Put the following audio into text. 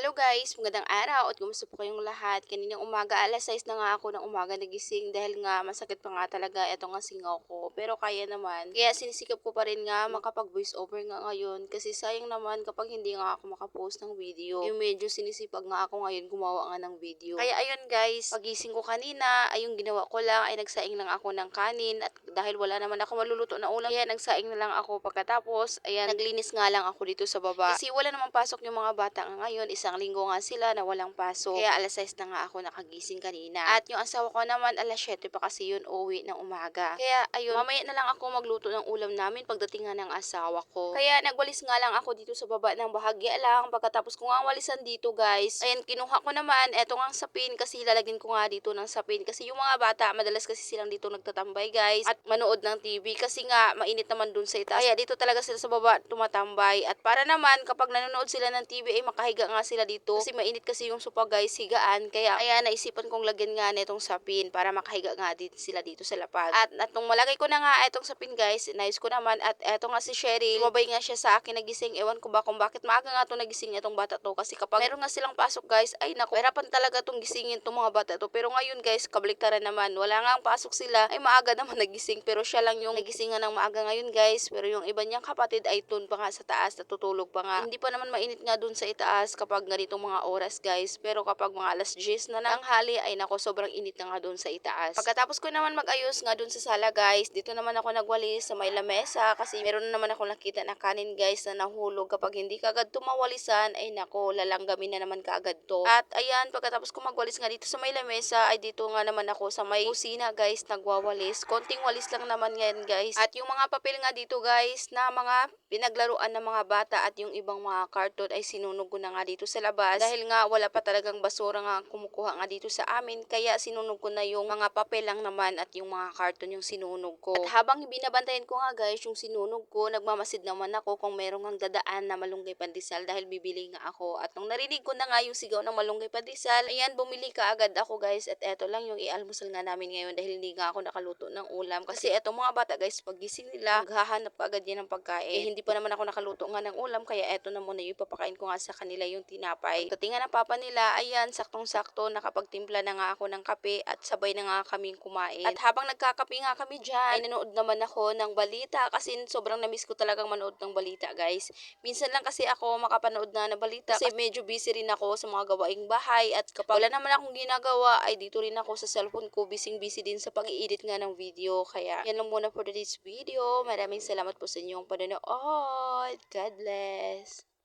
Hello guys, magandang araw at kumusta po kayong lahat? Kaninang umaga, alas 6 na nga ako ng umaga nagising dahil nga masakit pa nga talaga itong nga singaw ko. Pero kaya naman, kaya sinisikap ko pa rin nga makapag voice over nga ngayon kasi sayang naman kapag hindi nga ako makapost ng video. Yung medyo sinisipag nga ako ngayon gumawa nga ng video. Kaya ayun guys, pagising ko kanina, ay yung ginawa ko lang ay nagsaing lang ako ng kanin at dahil wala naman ako maluluto na ulam, kaya nagsaing na lang ako pagkatapos, ayan, naglinis nga lang ako dito sa baba. Kasi wala namang pasok yung mga bata nga ngayon, isang linggo nga sila na walang pasok. Kaya alas 6 na nga ako nakagising kanina. At yung asawa ko naman alas 7 pa kasi yun uuwi ng umaga. Kaya ayun, mamaya na lang ako magluto ng ulam namin pagdating nga ng asawa ko. Kaya nagwalis nga lang ako dito sa baba ng bahagya lang. Pagkatapos ko nga walisan dito guys, ayan, kinuha ko naman eto nga sapin kasi lalagyan ko nga dito ng sapin. Kasi yung mga bata, madalas kasi silang dito nagtatambay guys at manood ng TV kasi nga mainit naman dun sa itaas. Kaya dito talaga sila sa baba tumatambay. At para naman kapag nanonood sila ng TV ay makahiga nga sila dito kasi mainit kasi yung sopa guys, higaan. Kaya ayan, naisipan kong lagyan nga nitong sapin para makahiga nga din sila dito sa lapag. At nung malagay ko na nga itong sapin guys, nais ko naman at eto nga si Cheryl, sumabay nga siya sa akin nagising. Ewan ko ba kung bakit maaga nga to nagising itong bata to kasi kapag meron nga silang pasok guys, ay naku, hirapan talaga tong gisingin tong mga bata to. Pero ngayon guys, kabaliktaran naman, wala nga ang pasok sila, ay maaga naman nagising. Pero siya lang yung nagisingan ng maaga ngayon guys. Pero yung iba niyang kapatid ay dun pa nga sa taas, natutulog pa nga. Hindi pa naman mainit nga dun sa itaas kapag ganitong mga oras guys. Pero kapag mga alas 10 na ng hali, ay nako, sobrang init na nga dun sa itaas. Pagkatapos ko naman mag-ayos nga dun sa sala guys, dito naman ako nagwalis sa may lamesa kasi meron na naman ako nakita na kanin guys na nahulog. Kapag hindi kagad tumawalisan, ay nako, lalanggamin na naman kagad to. At ayan, pagkatapos ko magwalis nga dito sa may lamesa, ay dito nga naman ako sa may kusina guys nagwawalis. Konting walis lang naman yan guys. At yung mga papel nga dito guys na mga pinaglaruan ng mga bata at yung ibang mga carton ay sinunog ko na nga dito sa labas dahil nga wala pa talagang basura nga kumukuha nga dito sa amin, kaya sinunog ko na yung mga papel lang naman at yung mga carton yung sinunog ko. At habang binabantayan ko nga guys yung sinunog ko, nagmamasid naman ako kung merong ang dadaan na malunggay pandesal dahil bibili nga ako. At nung narinig ko na nga yung sigaw ng malunggay pandesal, ayan, bumili ka agad ako guys. At eto lang yung ialmusal nga namin ngayon dahil hindi nga ako nakaluto ng ulam kasi etong mga bata guys, paggising nila maghahanap pa agad yan ng pagkain. Hindi pa naman ako nakaluto nga ng ulam, kaya eto na muna yung ipapakain ko nga sa kanila yung tinapay. Pagdating ng papa nila, ayan, saktong-sakto nakapagtimpla na nga ako ng kape at sabay na nga kaming kumain. At habang nagkakape nga kami dyan, ay nanood naman ako ng balita kasi sobrang namiss ko talagang manood ng balita guys. Minsan lang kasi ako makapanood na ng balita kasi medyo busy rin ako sa mga gawaing bahay at kapag wala naman akong ginagawa ay dito rin ako sa cellphone ko, busy din sa pag-i-edit nga ng video. Kaya yan lang muna for today's video. Maraming salamat po sa inyong panonood. God bless!